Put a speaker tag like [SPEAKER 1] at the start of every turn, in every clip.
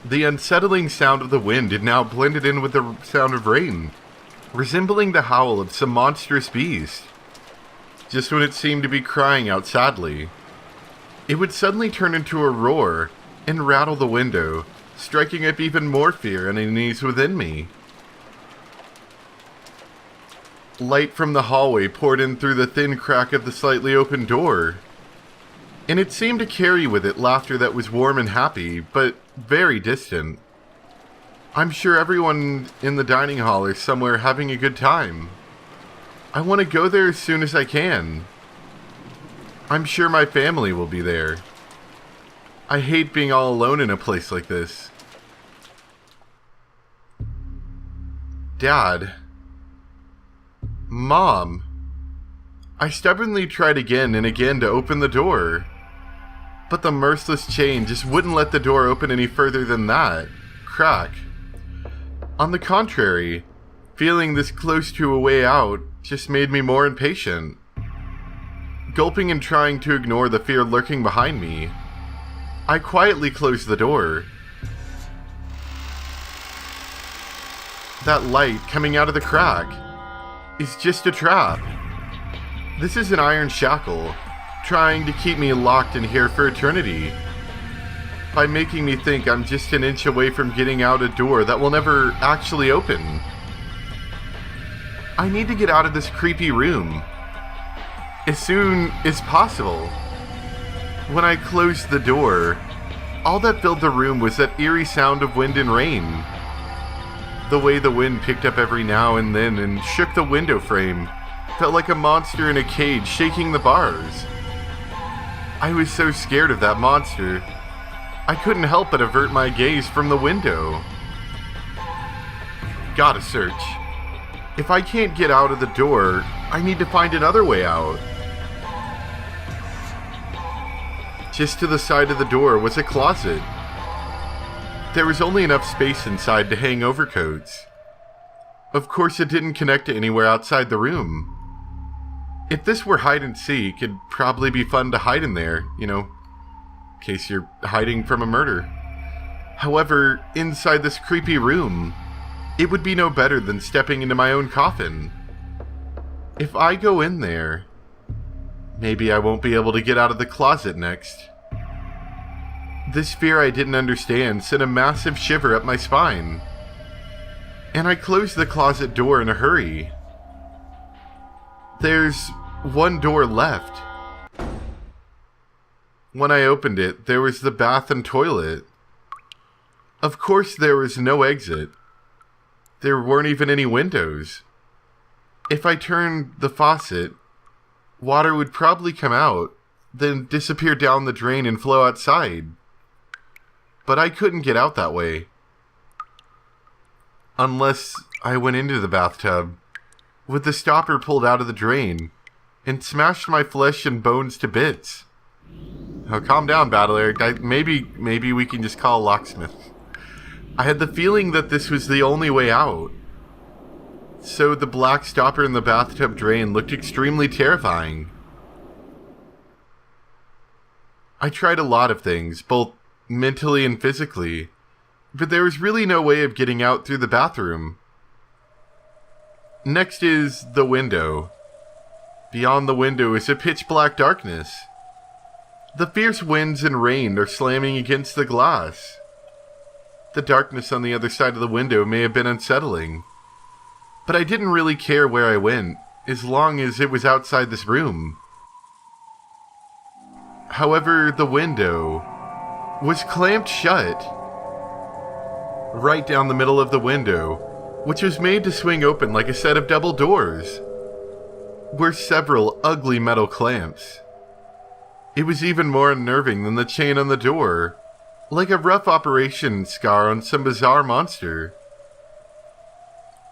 [SPEAKER 1] The unsettling sound of the wind had now blended in with the sound of rain, resembling the howl of some monstrous beast. Just when it seemed to be crying out sadly, it would suddenly turn into a roar and rattle the window, striking up even more fear and unease within me. Light from the hallway poured in through the thin crack of the slightly open door, and it seemed to carry with it laughter that was warm and happy, but very distant. I'm sure everyone in the dining hall is somewhere having a good time. I want to go there as soon as I can. I'm sure my family will be there. I hate being all alone in a place like this. Dad. Mom. I stubbornly tried again and again to open the door, but the merciless chain just wouldn't let the door open any further than that crack. On the contrary, feeling this close to a way out just made me more impatient. Gulping and trying to ignore the fear lurking behind me, I quietly closed the door. That light coming out of the crack is just a trap. This is an iron shackle, trying to keep me locked in here for eternity, by making me think I'm just an inch away from getting out a door that will never actually open. I need to get out of this creepy room as soon as possible. When I closed the door, all that filled the room was that eerie sound of wind and rain. The way the wind picked up every now and then and shook the window frame felt like a monster in a cage shaking the bars. I was so scared of that monster, I couldn't help but avert my gaze from the window. Gotta search. If I can't get out of the door, I need to find another way out. Just to the side of the door was a closet. There was only enough space inside to hang overcoats. Of course, it didn't connect to anywhere outside the room. If this were hide and seek, it'd probably be fun to hide in there, in case you're hiding from a murder. However, inside this creepy room, it would be no better than stepping into my own coffin. If I go in there, maybe I won't be able to get out of the closet next. This fear I didn't understand sent a massive shiver up my spine, and I closed the closet door in a hurry. There's one door left. When I opened it, there was the bath and toilet. Of course, there was no exit. There weren't even any windows. If I turned the faucet, water would probably come out, then disappear down the drain and flow outside. But I couldn't get out that way. Unless I went into the bathtub, with the stopper pulled out of the drain, and smashed my flesh and bones to bits. Oh, calm down, Battle Eric. Maybe we can just call a locksmith. I had the feeling that this was the only way out. So the black stopper in the bathtub drain looked extremely terrifying. I tried a lot of things, both mentally and physically, but there was really no way of getting out through the bathroom. Next is the window. Beyond the window is a pitch black darkness. The fierce winds and rain are slamming against the glass. The darkness on the other side of the window may have been unsettling, but I didn't really care where I went, as long as it was outside this room. However, the window was clamped shut. Right down the middle of the window, which was made to swing open like a set of double doors, were several ugly metal clamps. It was even more unnerving than the chain on the door, like a rough operation scar on some bizarre monster.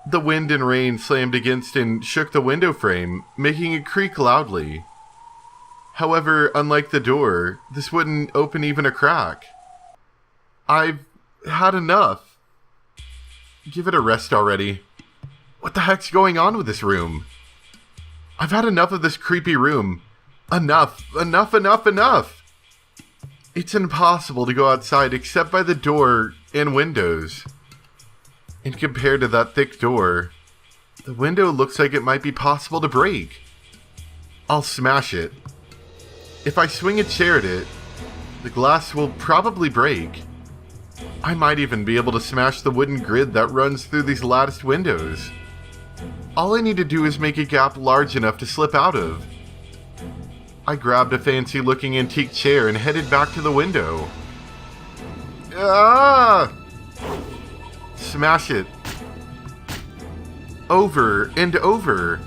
[SPEAKER 1] The wind and rain slammed against and shook the window frame, making it creak loudly. However, unlike the door, this wouldn't open even a crack. I've had enough. Give it a rest already. What the heck's going on with this room? I've had enough of this creepy room. Enough. It's impossible to go outside except by the door and windows. And compared to that thick door, the window looks like it might be possible to break. I'll smash it. If I swing a chair at it, the glass will probably break. I might even be able to smash the wooden grid that runs through these latticed windows. All I need to do is make a gap large enough to slip out of. I grabbed a fancy-looking antique chair and headed back to the window. Ah! Smash it. Over and over.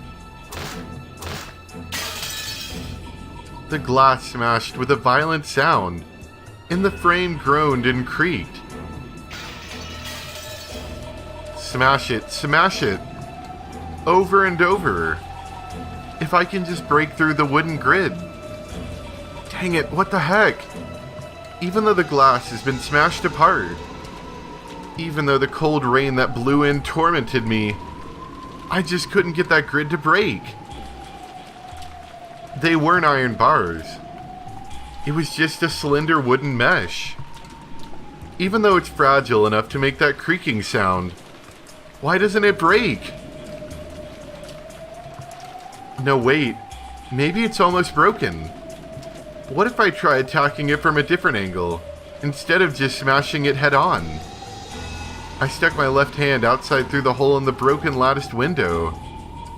[SPEAKER 1] The glass smashed with a violent sound, and the frame groaned and creaked. Smash it, smash it. Over and over. If I can just break through the wooden grid. Dang it, what the heck? Even though the glass has been smashed apart, even though the cold rain that blew in tormented me, I just couldn't get that grid to break. They weren't iron bars. It was just a slender wooden mesh. Even though it's fragile enough to make that creaking sound, why doesn't it break? No, wait. Maybe it's almost broken. What if I try attacking it from a different angle, instead of just smashing it head on? I stuck my left hand outside through the hole in the broken latticed window,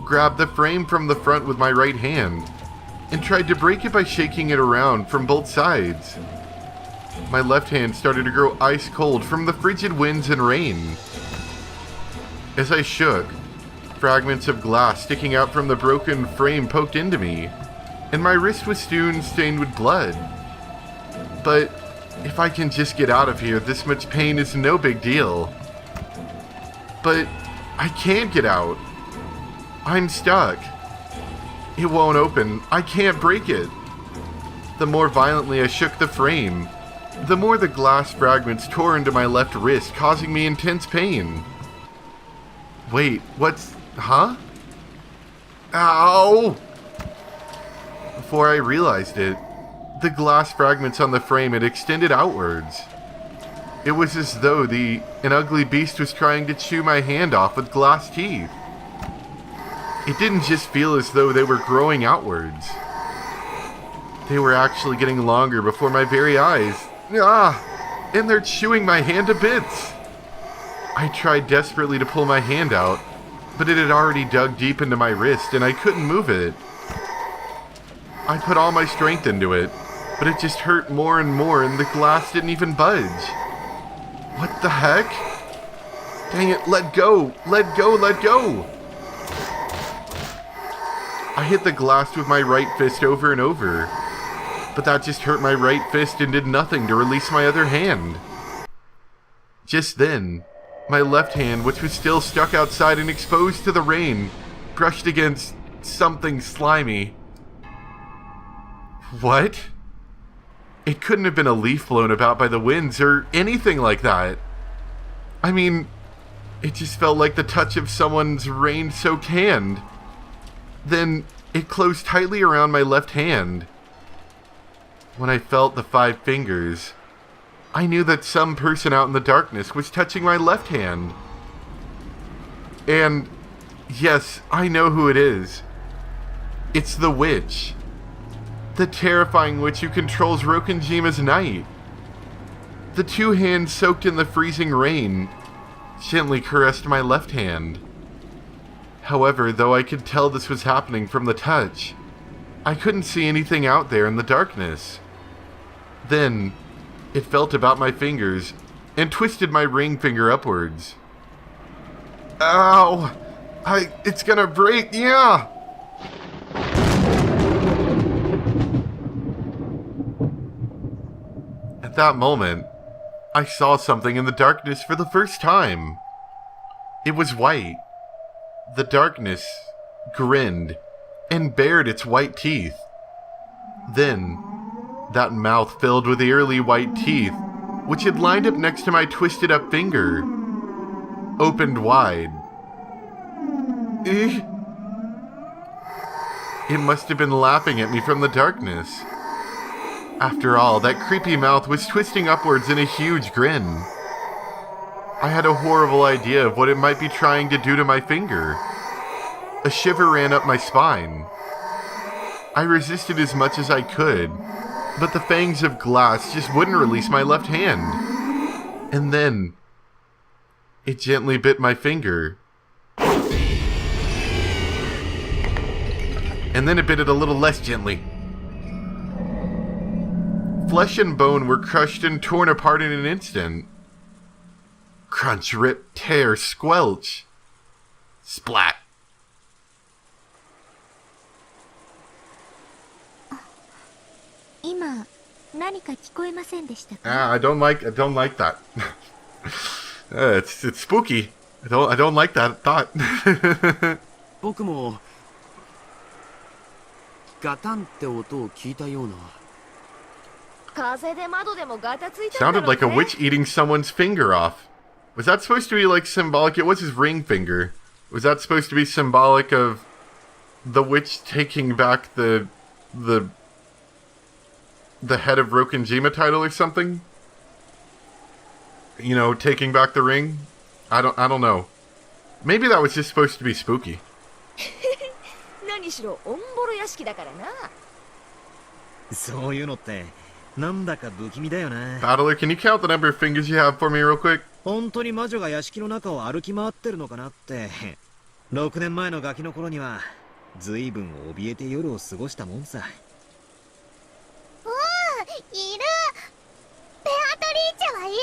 [SPEAKER 1] grabbed the frame from the front with my right hand, and tried to break it by shaking it around from both sides. My left hand started to grow ice cold from the frigid winds and rain. As I shook, fragments of glass sticking out from the broken frame poked into me, and my wrist was soon stained with blood. But if I can just get out of here, this much pain is no big deal. But I can't get out. I'm stuck. It won't open. I can't break it. The more violently I shook the frame, the more the glass fragments tore into my left wrist, causing me intense pain. Wait, huh? Ow! Before I realized it, the glass fragments on the frame had extended outwards. It was as though an ugly beast was trying to chew my hand off with glass teeth. It didn't just feel as though they were growing outwards. They were actually getting longer before my very eyes. And they're chewing my hand to bits. I tried desperately to pull my hand out, but it had already dug deep into my wrist and I couldn't move it. I put all my strength into it, but it just hurt more and more and the glass didn't even budge. What the heck? Dang it, let go! Let go, let go! I hit the glass with my right fist over and over, but that just hurt my right fist and did nothing to release my other hand. Just then, my left hand, which was still stuck outside and exposed to the rain, brushed against something slimy. What? It couldn't have been a leaf blown about by the winds or anything like that. I mean, it just felt like the touch of someone's rain-soaked hand. Then it closed tightly around my left hand. When I felt the 5 fingers, I knew that some person out in the darkness was touching my left hand. And yes, I know who it is. It's the witch. The terrifying witch who controls Rokenjima's night. The 2 hands soaked in the freezing rain gently caressed my left hand. However, though I could tell this was happening from the touch, I couldn't see anything out there in the darkness. Then, it felt about my fingers and twisted my ring finger upwards. Ow! It's gonna break, yeah! At that moment, I saw something in the darkness for the first time. It was white. The darkness grinned and bared its white teeth. Then, that mouth filled with eerily white teeth, which had lined up next to my twisted up finger, opened wide. It must have been laughing at me from the darkness. After all, that creepy mouth was twisting upwards in a huge grin. I had a horrible idea of what it might be trying to do to my finger. A shiver ran up my spine. I resisted as much as I could, but the fangs of glass just wouldn't release my left hand. And then, it gently bit my finger. And then it bit it a little less gently. Flesh and bone were crushed and torn apart in an instant. Crunch, rip, tear, squelch. Splat. I don't like that. It's spooky. I don't like that thought.
[SPEAKER 2] 僕もガタンって音を聞いたような。
[SPEAKER 3] 風で窓でもガタついたんだ
[SPEAKER 1] Sounded
[SPEAKER 3] ろう
[SPEAKER 1] like a
[SPEAKER 3] ね。
[SPEAKER 1] witch eating someone's finger off. Was that supposed to be like symbolic? It was his ring finger. Was that supposed to be symbolic of the witch taking back the head of Rokenjima title or something? You know, taking back the ring? I don't know. Maybe that was just supposed to be spooky.
[SPEAKER 3] 何しろオンボロ屋敷だからな。
[SPEAKER 4] そういうのってなんだか不気味だよな。
[SPEAKER 1] Battler, can you count the number of fingers you have for me real quick?
[SPEAKER 4] 本当に魔女が屋敷の中を歩き回ってるのかなって。6年前のガキの頃には随分怯えて夜を過ごしたもんさ。
[SPEAKER 5] いる。ベアトリーチェはいる。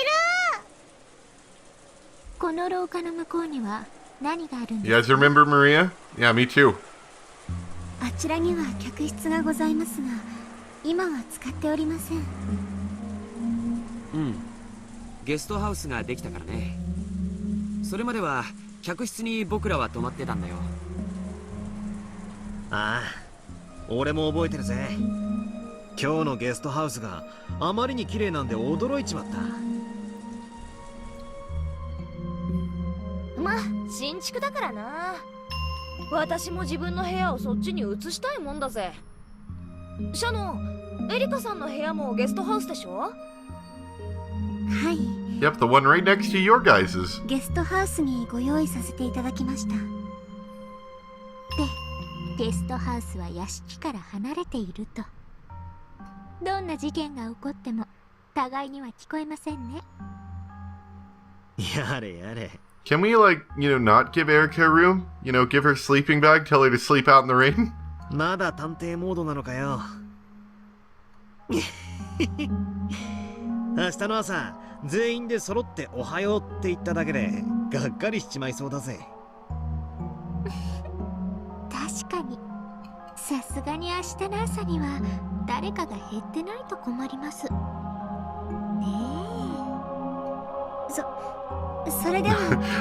[SPEAKER 5] この廊下の向こうには何があるん
[SPEAKER 1] You
[SPEAKER 5] です
[SPEAKER 1] guys remember Maria? Yeah, me too.
[SPEAKER 5] あちらには客室がございますが、今は使っておりません。
[SPEAKER 2] うん。ゲストハウスができたからね。それまでは客室に僕らは泊まってたんだよ。
[SPEAKER 4] ああ、俺も覚えてるぜ。今日のゲストハウスがあまりに綺麗なんで驚いちまった。
[SPEAKER 3] まあ新築だからな。私も自分の部屋をそっちに移したいもんだぜ。シャノン、エリカさんの部屋もゲストハウスでしょ？
[SPEAKER 5] はい。
[SPEAKER 1] Yep, the one right next to your guys's.
[SPEAKER 5] ゲストハウスにご用意させていただきました。で、ゲストハウスは屋敷から離れていると。どんな事件が起こっても互いには聞こえませんね。
[SPEAKER 4] やれやれ。
[SPEAKER 1] Can we, like, not give Erica a room? Give her a sleeping bag, tell her to sleep out in the rain?
[SPEAKER 4] まだ探偵モードなのかよ。明日の朝全員で揃っておはようって言っただけでがっかりしちまいそうだぜ。
[SPEAKER 5] 確かに、さすがに明日の朝には誰かが減ってないと困ります。ねえ。それでは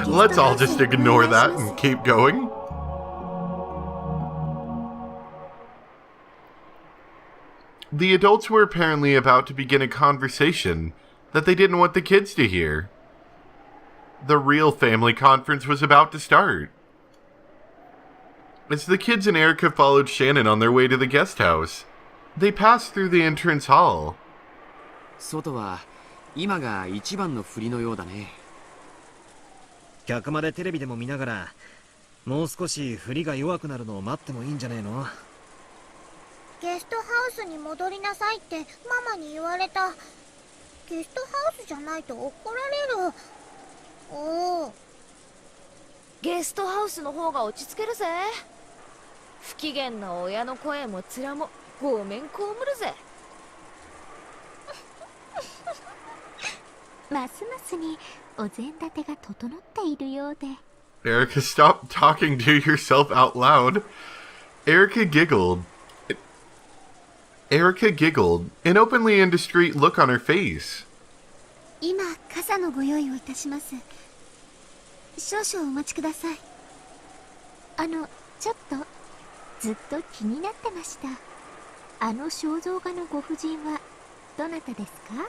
[SPEAKER 1] Let's all just ignore that and keep going. The adults were apparently about to begin a conversation that they didn't want the kids to hear. The real family conference was about to start. As the kids and Erica followed Shannon on their way to the guest house, they passed through the entrance hall.
[SPEAKER 2] 外は今が一番の振りのようだね。
[SPEAKER 4] 客までテレビでも見ながらもう少し振りが弱くなるのを待ってもいいんじゃねえの？
[SPEAKER 5] ゲストハウスに戻りなさいってママに言われた。ゲストハウスじゃないと怒られる。おお。
[SPEAKER 3] ゲストハウスの方が落ち着けるぜ。不機嫌な親の声も面もごめんこむるぜ。
[SPEAKER 5] ますますにお膳立てが整っているようで。
[SPEAKER 1] Erica, stop talking to yourself out loud. Erica giggled. An openly indiscreet look on her face.
[SPEAKER 5] 今傘のご用意をいたします。少々お待ちください。ちょっとずっと気になってました。あの肖像画のご婦人はどなたですか？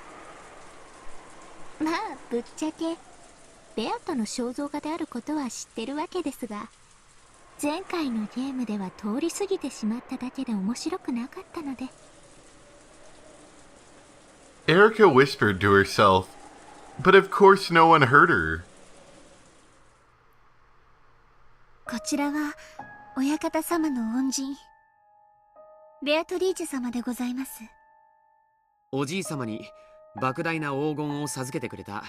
[SPEAKER 5] まあぶっちゃけベアとの肖像画であることは知ってるわけですが、前回のゲームでは通り過ぎてしまっただけで面白くなかったので。
[SPEAKER 1] Erica whispered to herself, but of course no one heard her.
[SPEAKER 5] こちらは親方様の恩人ベアトリーチェ様でございます。
[SPEAKER 2] おじい様に莫大な黄金を授けてくれた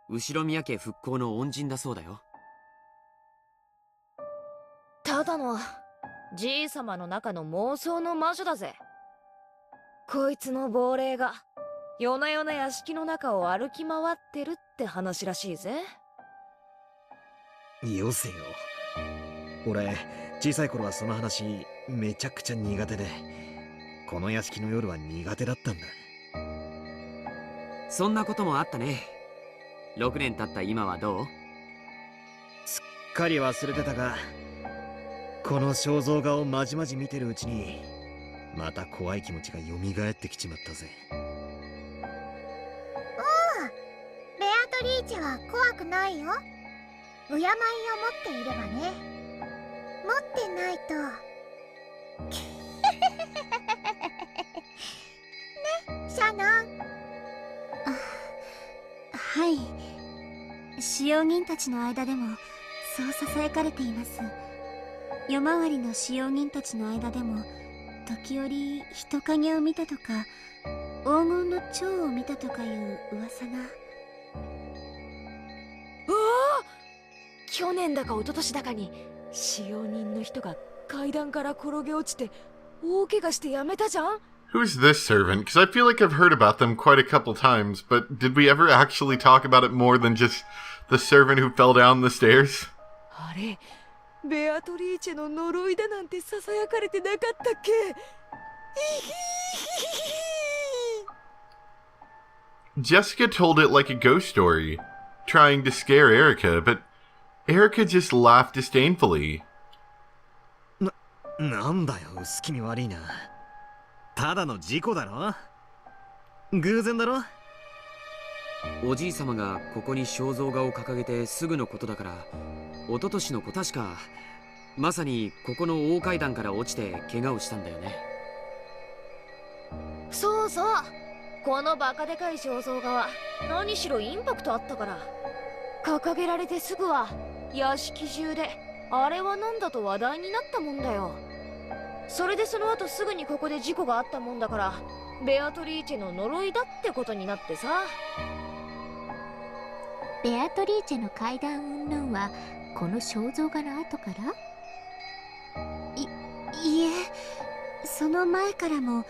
[SPEAKER 2] 後宮家復興の恩人だそうだよ。
[SPEAKER 3] ただのじい様の中の妄想の魔女だぜ。こいつの亡霊が夜な夜な屋敷の中を歩き回ってるって話らしいぜ。
[SPEAKER 4] よせよ。俺小さい頃はその話めちゃくちゃ苦手で、この屋敷の夜は苦手だったんだ。
[SPEAKER 2] そんなこともあったね。6年経った今はどう？
[SPEAKER 4] すっかり忘れてたが、この肖像画をまじまじ見てるうちにまた怖い気持ちが蘇ってきちまったぜ。
[SPEAKER 5] ベアトリーチェは怖くないよ。敬いを持っていればね。持ってないとね、シャノン。はい、使用人たちの間でもそうささやかれています。夜回りの使用人たちの間でも時折人影を見たとか黄金の蝶を見たとかいう噂が。
[SPEAKER 3] 去年だか一昨年だかに使用人の人が階段から転げ落ちて大怪我してやめたじゃん。
[SPEAKER 1] Who's this servant? Because I feel like I've heard about them quite a couple times, but did we ever actually talk about it more than just the servant who fell down the stairs?
[SPEAKER 3] あれベアトリーチェの呪いだなんてささやかれてなかったっけ。
[SPEAKER 1] Jessica told it like a ghost story, trying to scare Erica, but Erica just laughed disdainfully.
[SPEAKER 4] なんだよ、薄気味悪いな。ただの事故だろ。偶然だろ。
[SPEAKER 2] おじい様がここに肖像画を掲げてすぐのことだから、一昨年の子確かまさにここの大階段から落ちて怪我をしたんだよね。
[SPEAKER 3] そうそう、このバカでかい肖像画は何しろインパクトあったから。掲げられてすぐは屋敷中であれはなんだと話題になったもんだよ。それでその後すぐにここで事故があったもんだから、ベアトリーチェの呪いだってことになってさ。
[SPEAKER 5] ベアトリーチェの階段云々はこの肖像画の後から？いえ、その前からも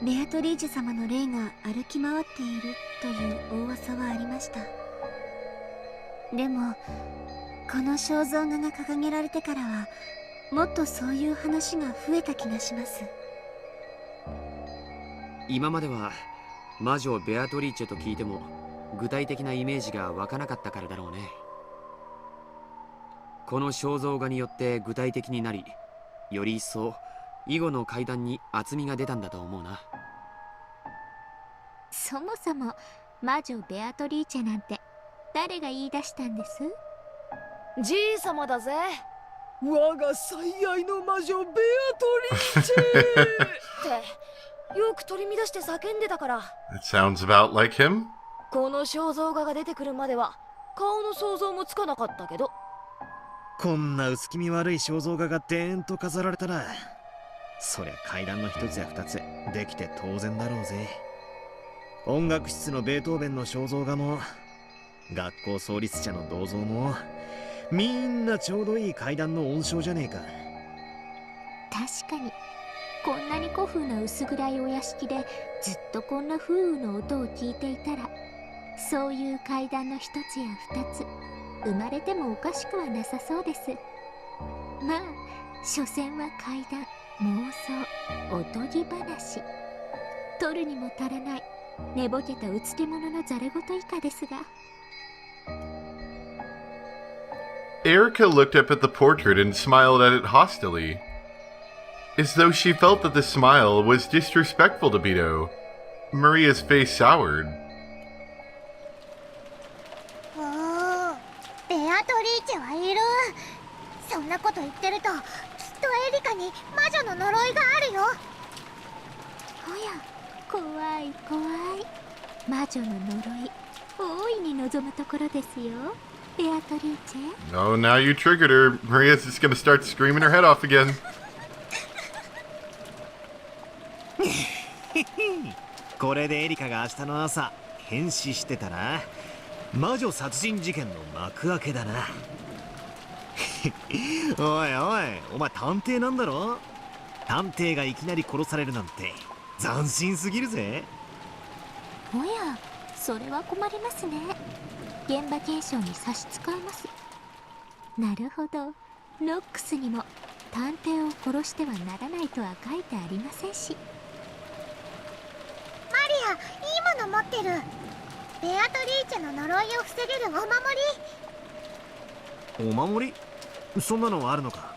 [SPEAKER 5] ベアトリーチェ様の霊が歩き回っているという大噂はありました。でもこの肖像画が掲げられてからはもっとそういう話が増えた気がします。
[SPEAKER 2] 今までは魔女ベアトリーチェと聞いても具体的なイメージが湧かなかったからだろうね。この肖像画によって具体的になり、より一層以後の階段に厚みが出たんだと思うな。
[SPEAKER 5] そもそも魔女ベアトリーチェなんて誰が言い出したんです？
[SPEAKER 3] じいさまだぜ。我が最愛の魔女ベアトリーチェってよく取り乱して叫んでたから。
[SPEAKER 1] It sounds about like him.
[SPEAKER 3] この肖像画が出てくるまでは顔の想像もつかなかったけど。
[SPEAKER 4] こんな薄気味悪い肖像画がでーんと飾られたら、そりゃ階段の一つや二つできて当然だろうぜ。音楽室のベートーベンの肖像画も学校創立者の銅像もみんなちょうどいい階段の音章じゃねえか。
[SPEAKER 5] 確かにこんなに古風な薄暗いお屋敷でずっとこんな風雨の音を聞いていたら、そういう階段の一つや二つ生まれてもおかしくはなさそうです。まあ所詮は階段、妄想、おとぎ話、取るにも足らない寝ぼけたうつけ者のざれ言以下ですが。
[SPEAKER 1] Erica looked up at the portrait and smiled at it hostilely, as though she felt that the smile was disrespectful to Beto. Maria's face soured.
[SPEAKER 5] おー、ベアトリーチェはいる。そんなこと言ってるときっとエリカに魔女の呪いがあるよ。おや、怖い怖い。魔女の呪い大いに望むところですよ、ベアトリーチェ。
[SPEAKER 1] Oh, now you triggered her. Maria's just gonna start screaming her head off again.
[SPEAKER 4] これでエリカが明日の朝変死してたら魔女殺人事件の幕開けだな。おいおい、お前探偵なんだろ。探偵がいきなり殺されるなんて斬新すぎるぜ。
[SPEAKER 5] おや、それは困りますね。現場検証に差し支えます。なるほど、ロックスにも探偵を殺してはならないとは書いてありませんし。
[SPEAKER 6] マリア、いいもの持ってる。ベアトリーチェの呪いを防げるお守り。
[SPEAKER 4] お守り？そんなのあるのか。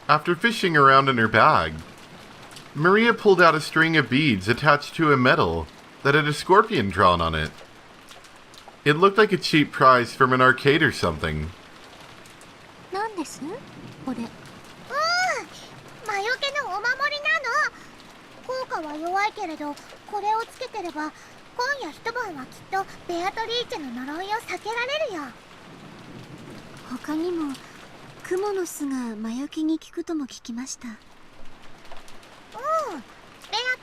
[SPEAKER 1] After fishing around in her bag, Maria pulled out a string of beads attached to a medal that had a scorpion drawn on it. It looked like a cheap prize from an arcade or something.
[SPEAKER 5] なんですこれ？
[SPEAKER 6] 魔除けのお守りなの。効果は弱いけれど、これをつけてれば今夜一晩はきっとベアトリーチェの呪いを避けられるよ。
[SPEAKER 5] 他にもクモの巣が魔除けに効くとも聞きました。
[SPEAKER 6] ベ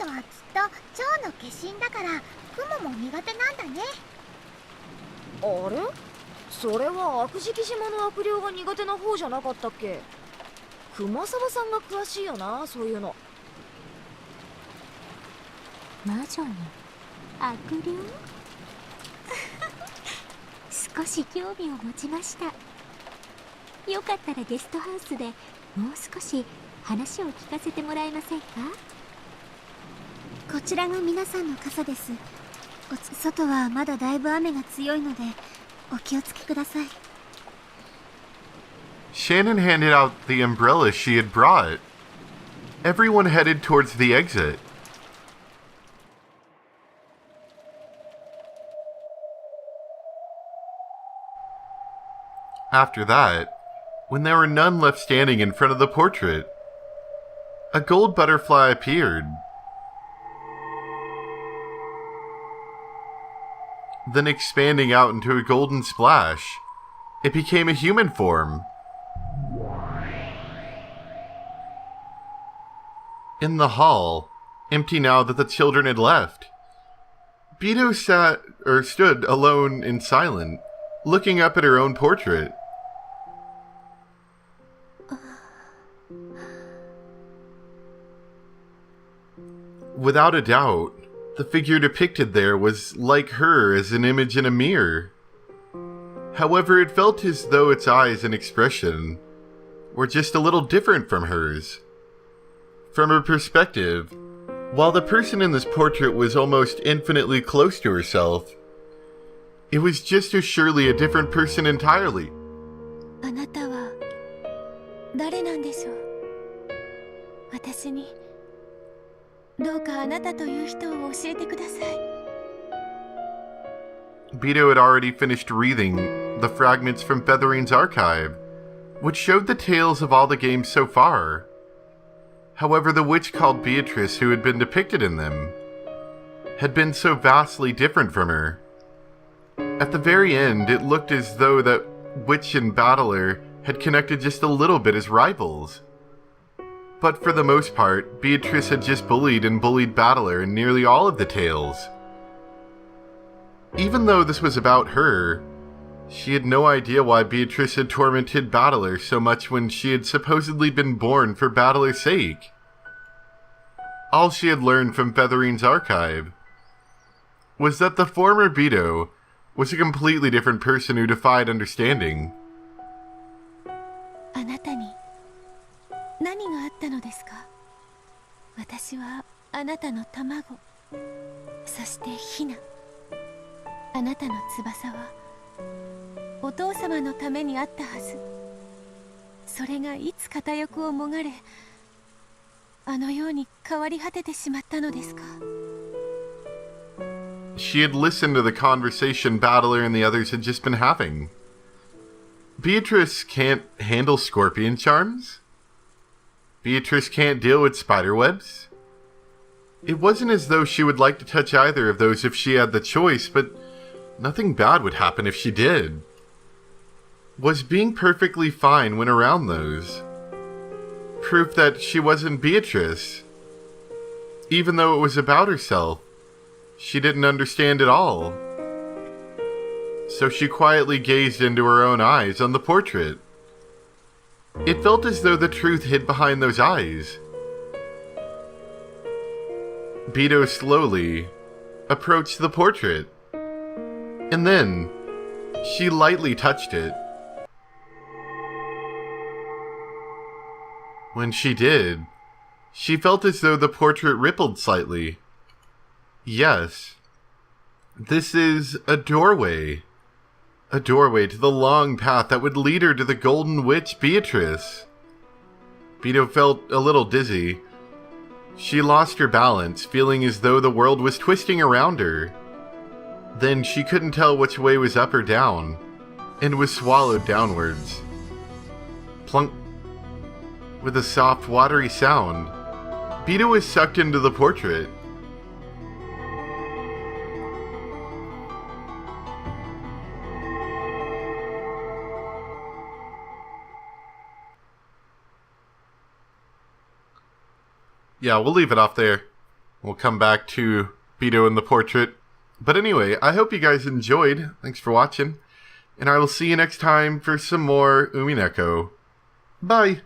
[SPEAKER 6] アとはきっと蝶の化身だから雲も苦手なんだね。
[SPEAKER 3] あれ、それは悪食島の悪霊が苦手な方じゃなかったっけ？熊沢さんが詳しいよな、そういうの。
[SPEAKER 5] 魔女に悪霊少し興味を持ちました。よかったらゲストハウスでもう少し話を聞かせてもらえませんか？こちらが皆さんの傘です。外はまだだいぶ雨が強いのでお気をつけください。
[SPEAKER 1] Shannon handed out the umbrella she had brought. Everyone headed towards the exit. After that, when there were none left standing in front of the portrait, a gold butterfly appeared. Then expanding out into a golden splash, it became a human form. In the hall, empty now that the children had left, Beto stood alone and silent, looking up at her own portrait. Without a doubt, the figure depicted there was like her as an image in a mirror. However, it felt as though its eyes and expression were just a little different from hers. From her perspective, while the person in this portrait was almost infinitely close to herself, it was just as surely a different person entirely.
[SPEAKER 5] あなたは誰なんでしょう。私にどうかあなたという人を教えてください。
[SPEAKER 1] Beto had already finished reading the fragments from Featherine's archive, which showed the tales of all the games so far. However, the witch called Beatrice who had been depicted in them had been so vastly different from her. At the very end, it looked as though that witch and battler had connected just a little bit as rivals. But for the most part, Beatrice had just bullied battler in nearly all of the tales. Even though this was about her, she had no idea why Beatrice had tormented Battler so much when she had supposedly been born for Battler's sake. All she had learned from Featherine's archive was that the former Beto was a completely different person who defied understanding.
[SPEAKER 5] あなたに何があったのですか？私はあなたの卵、そしてヒナ。あなたの翼はお父様のためにあったはず。それがいつ片翼をもがれ、あのように変わり果ててしまったのですか？
[SPEAKER 1] She had listened to the conversation Battler and the others had just been having. Beatrice can't handle scorpion charms? Beatrice can't deal with spider webs? It wasn't as though she would like to touch either of those if she had the choice, but nothing bad would happen if she did. Was being perfectly fine when around those. Proof that she wasn't Beatrice. Even though it was about herself, she didn't understand it all. So she quietly gazed into her own eyes on the portrait. It felt as though the truth hid behind those eyes. Beto slowly approached the portrait, and then she lightly touched it. When she did, she felt as though the portrait rippled slightly. Yes, this is a doorway. A doorway to the long path that would lead her to the Golden Witch Beatrice. Beto felt a little dizzy. She lost her balance, feeling as though the world was twisting around her. Then she couldn't tell which way was up or down, and was swallowed downwards. Plunk. With a soft, watery sound, Beto was sucked into the portrait. Yeah, we'll leave it off there. We'll come back to Beto and the portrait. But anyway, I hope you guys enjoyed. Thanks for watching. And I will see you next time for some more Umineko. Bye!